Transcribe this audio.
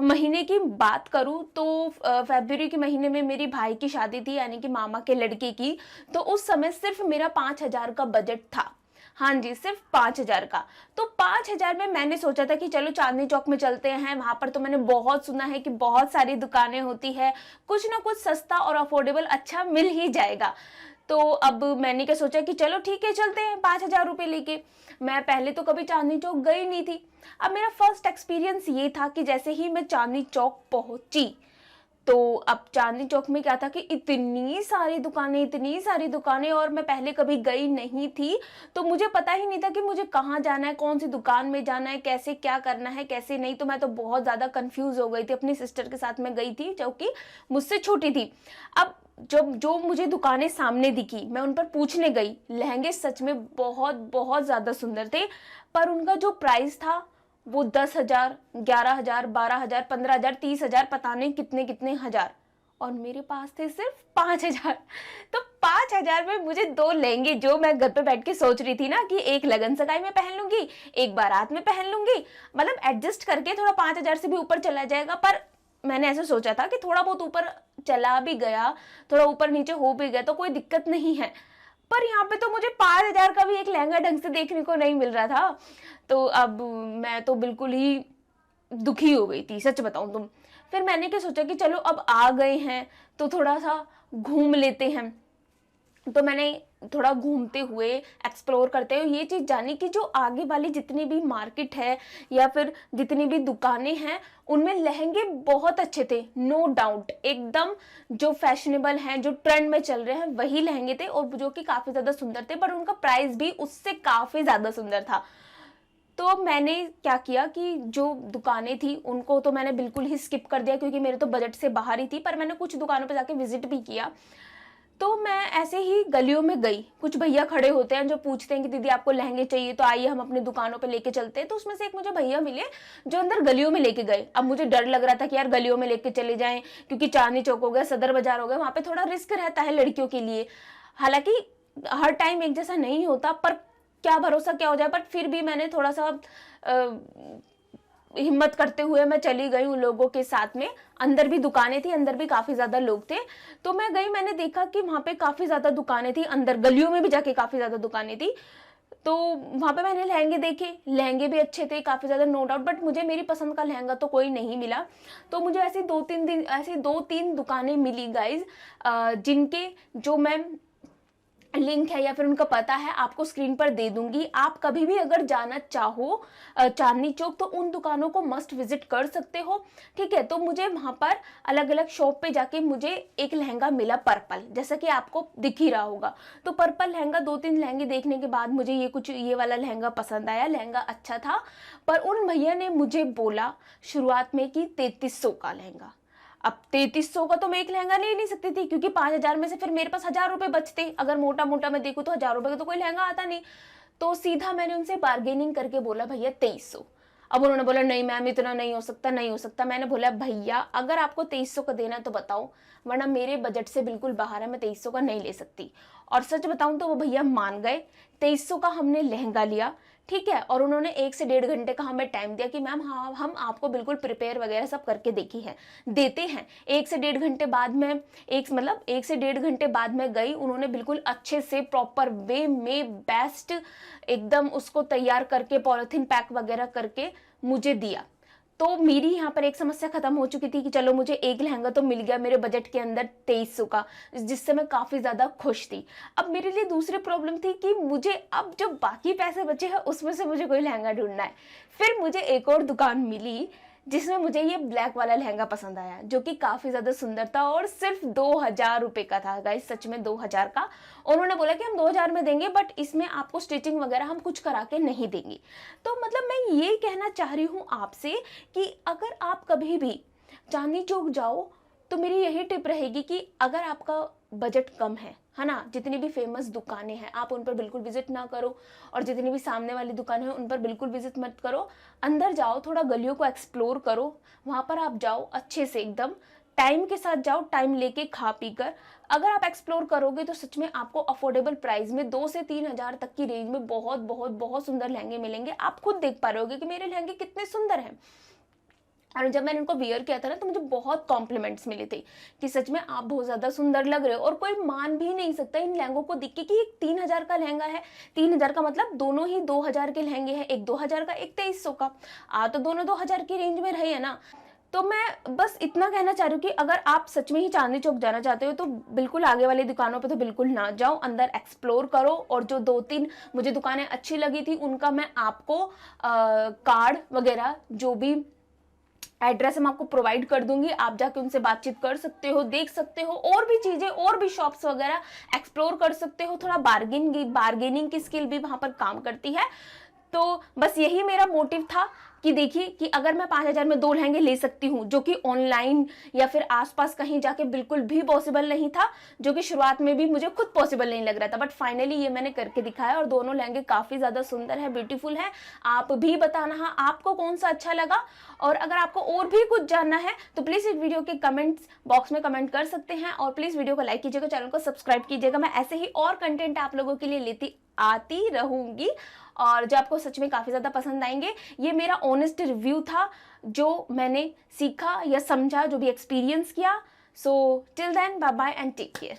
महीने की बात करूँ तो फरवरी के महीने में मेरी भाई की शादी थी, यानी कि मामा के लड़के की। तो उस समय सिर्फ मेरा 5,000 का बजट था। हाँ जी, सिर्फ 5,000 का। तो 5,000 में मैंने सोचा था कि चलो चांदनी चौक में चलते हैं। वहां पर तो मैंने बहुत सुना है कि बहुत सारी दुकानें होती है, कुछ ना कुछ सस्ता और अफोर्डेबल अच्छा मिल ही जाएगा। तो अब मैंने क्या सोचा कि चलो ठीक है, चलते हैं 5,000 रुपये लेके। मैं पहले तो कभी चांदनी चौक गई नहीं थी। अब मेरा फर्स्ट एक्सपीरियंस ये था कि जैसे ही मैं चांदनी चौक पहुंची, तो अब चांदनी चौक में क्या था कि इतनी सारी दुकानें, इतनी सारी दुकानें, और मैं पहले कभी गई नहीं थी। तो मुझे पता ही नहीं था कि मुझे कहाँ जाना है, कौन सी दुकान में जाना है, कैसे क्या करना है, कैसे नहीं। तो मैं तो बहुत ज़्यादा कंफ्यूज हो गई थी। अपनी सिस्टर के साथ में गई थी जो कि मुझसे छोटी थी। अब जब जो मुझे दुकानें सामने दिखी, मैं उन पर पूछने गई। लहंगे सच में बहुत बहुत ज़्यादा सुंदर थे, पर उनका जो प्राइस था वो 10,000, 11,000, 12,000, 15,000, 30,000, पता नहीं कितने कितने हजार। और मेरे पास थे सिर्फ 5,000। तो 5,000 में मुझे 2 लहंगे, जो मैं घर पे बैठ के सोच रही थी ना कि एक लगन सगाई में पहन लूंगी, एक बारात में पहन लूंगी, मतलब एडजस्ट करके थोड़ा 5,000 से भी ऊपर चला जाएगा। पर मैंने ऐसे सोचा था कि थोड़ा बहुत ऊपर चला भी गया, थोड़ा ऊपर नीचे हो भी गया तो कोई दिक्कत नहीं है। पर यहाँ पे तो मुझे 5,000 का भी एक लहंगा ढंग से देखने को नहीं मिल रहा था। तो अब मैं तो बिल्कुल ही दुखी हो गई थी, सच बताऊं तुम। फिर मैंने क्या सोचा कि चलो अब आ गए हैं तो थोड़ा सा घूम लेते हैं। तो मैंने थोड़ा घूमते हुए, एक्सप्लोर करते हुए ये चीज़ जानी कि जो आगे वाली जितनी भी मार्केट है या फिर जितनी भी दुकानें हैं, उनमें लहंगे बहुत अच्छे थे, नो डाउट। एकदम जो फैशनेबल हैं, जो ट्रेंड में चल रहे हैं, वही लहंगे थे, और जो कि काफ़ी ज़्यादा सुंदर थे। पर उनका प्राइस भी उससे काफ़ी ज़्यादा सुंदर था। तो मैंने क्या किया कि जो दुकानें थी उनको तो मैंने बिल्कुल ही स्किप कर दिया, क्योंकि मेरे तो बजट से बाहर ही थी। पर मैंने कुछ दुकानों पर जाके विजिट भी किया। तो मैं ऐसे ही गलियों में गई। कुछ भैया खड़े होते हैं जो पूछते हैं कि दीदी आपको लहंगे चाहिए तो आइए हम अपनी दुकानों पे लेके चलते हैं। तो उसमें से एक मुझे भैया मिले जो अंदर गलियों में लेके गए। अब मुझे डर लग रहा था कि यार गलियों में लेके चले जाएं, क्योंकि चांदनी चौक हो गया, सदर बाजार हो गया, वहां पे थोड़ा रिस्क रहता है लड़कियों के लिए। हालांकि हर टाइम एक जैसा नहीं होता, पर क्या भरोसा क्या हो जाए। पर फिर भी मैंने थोड़ा सा हिम्मत करते हुए मैं चली गई उन लोगों के साथ में। अंदर भी दुकानें थी, अंदर भी काफी ज्यादा लोग थे। तो मैं गई, मैंने देखा कि वहां पे काफी ज्यादा दुकानें थी, अंदर गलियों में भी जाके काफी ज्यादा दुकानें थी। तो वहां पे मैंने लहंगे देखे, लहंगे भी अच्छे थे काफी ज्यादा, नो डाउट। बट मुझे मेरी पसंद का लहंगा तो कोई नहीं मिला। तो मुझे ऐसी 2-3 दुकानें मिली गाइज, जिनके जो मैं लिंक है या फिर उनका पता है आपको स्क्रीन पर दे दूंगी। आप कभी भी अगर जाना चाहो चांदनी चौक, तो उन दुकानों को मस्ट विजिट कर सकते हो। ठीक है। तो मुझे वहां पर अलग अलग शॉप पे जाके मुझे एक लहंगा मिला पर्पल, जैसा कि आपको दिख ही रहा होगा। तो पर्पल लहंगा, 2-3 लहंगे देखने के बाद मुझे ये वाला लहंगा पसंद आया। लहंगा अच्छा था, पर उन भैया ने मुझे बोला शुरुआत में कि 3,300 का लहंगा। अब 3,300 का तो मैं एक लहंगा ले नहीं सकती थी, क्योंकि 5,000 में से फिर मेरे पास 1,000 रुपए बचते। अगर मोटा मोटा मैं देखूँ तो 1,000 रुपए का तो कोई लहंगा आता नहीं। तो सीधा मैंने उनसे बार्गेनिंग करके बोला भैया 2,300। अब उन्होंने बोला नहीं मैम इतना नहीं हो सकता, नहीं हो सकता। मैंने बोला भैया अगर आपको 2,300 का देना है तो बताओ, वरना मेरे बजट से बिल्कुल बाहर है, मैं 2,300 का नहीं ले सकती। और सच बताऊं तो वो भैया मान गए। 2,300 का हमने लहंगा लिया। ठीक है। और उन्होंने 1 से 1.5 घंटे का हमें टाइम दिया कि मैम हाँ हम आपको बिल्कुल प्रिपेयर वगैरह सब करके देते हैं। 1 से 1.5 घंटे बाद में 1 से 1.5 घंटे बाद में गई। उन्होंने बिल्कुल अच्छे से प्रॉपर वे में बेस्ट एकदम उसको तैयार करके पॉलिथीन पैक वगैरह करके मुझे दिया। तो मेरी यहाँ पर एक समस्या खत्म हो चुकी थी कि चलो मुझे एक लहंगा तो मिल गया मेरे बजट के अंदर 2,300 का, जिससे मैं काफी ज्यादा खुश थी। अब मेरे लिए दूसरी प्रॉब्लम थी कि मुझे अब जो बाकी पैसे बचे हैं उसमें से मुझे कोई लहंगा ढूंढना है। फिर मुझे एक और दुकान मिली जिसमें मुझे ये ब्लैक वाला लहंगा पसंद आया, जो कि काफी ज्यादा सुंदर था और सिर्फ 2,000 रुपए का था गाइस, सच में 2,000 का। उन्होंने बोला कि हम 2,000 में देंगे, बट इसमें आपको स्टिचिंग वगैरह हम कुछ करा के नहीं देंगे। तो मतलब मैं ये कहना चाह रही हूँ आपसे कि अगर आप कभी भी चांदनी चौक जाओ तो मेरी यही टिप रहेगी कि अगर आपका बजट कम है ना, जितनी भी फेमस दुकानें हैं आप उन पर बिल्कुल विजिट ना करो, और जितनी भी सामने वाली दुकानें हैं उन पर बिल्कुल विजिट मत करो। अंदर जाओ, थोड़ा गलियों को एक्सप्लोर करो। वहां पर आप जाओ अच्छे से, एकदम टाइम के साथ जाओ, टाइम लेके खा पी कर। अगर आप एक्सप्लोर करोगे तो सच में आपको अफोर्डेबल प्राइस में 2 से 3,000 तक की रेंज में बहुत बहुत बहुत सुंदर लहंगे मिलेंगे। आप खुद देख पा रहे होगे कि मेरे लहंगे कितने सुंदर हैं। और जब मैंने उनको वियर किया था ना, तो मुझे बहुत कॉम्प्लीमेंट्स मिले थे कि सच में आप बहुत ज़्यादा सुंदर लग रहे हो। और कोई मान भी नहीं सकता इन लहंगों को देख के कि एक 3000 का लहंगा है। 3000 का मतलब दोनों ही 2000 के लहंगे हैं, एक 2000 का, एक 2300 का। तो दोनों 2000 की रेंज में रहे है ना। तो मैं बस इतना कहना चाह रही हूँ कि अगर आप सच में ही चांदनी चौक जाना चाहते हो तो बिल्कुल आगे वाली दुकानों पे तो बिल्कुल ना जाओ, अंदर एक्सप्लोर करो। और जो 2-3 मुझे दुकानें अच्छी लगी थी उनका मैं आपको कार्ड वगैरह जो भी एड्रेस हम आपको प्रोवाइड कर दूंगी, आप जाके उनसे बातचीत कर सकते हो, देख सकते हो, और भी चीजें और भी शॉप्स वगैरह एक्सप्लोर कर सकते हो। थोड़ा बार्गेनिंग की स्किल भी वहां पर काम करती है। तो बस यही मेरा मोटिव था कि देखिए कि अगर मैं 5000 में 2 लहंगे ले सकती हूँ, जो कि ऑनलाइन या फिर आसपास कहीं जाके बिल्कुल भी पॉसिबल नहीं था, जो कि शुरुआत में भी मुझे खुद पॉसिबल नहीं लग रहा था, बट फाइनली ये मैंने करके दिखाया। और दोनों लहंगे काफ़ी ज़्यादा सुंदर है, ब्यूटीफुल है। आप भी बताना हाँ आपको कौन सा अच्छा लगा। और अगर आपको और भी कुछ जानना है तो प्लीज़ इस वीडियो के कमेंट्स बॉक्स में कमेंट कर सकते हैं। और प्लीज़ वीडियो को लाइक कीजिएगा, चैनल को सब्सक्राइब कीजिएगा। मैं ऐसे ही और कंटेंट आप लोगों के लिए लेती आती रहूंगी और जो आपको सच में काफ़ी ज़्यादा पसंद आएंगे। ये मेरा ऑनेस्ट रिव्यू था, जो मैंने सीखा या समझा, जो भी एक्सपीरियंस किया। So till then, bye bye and take care.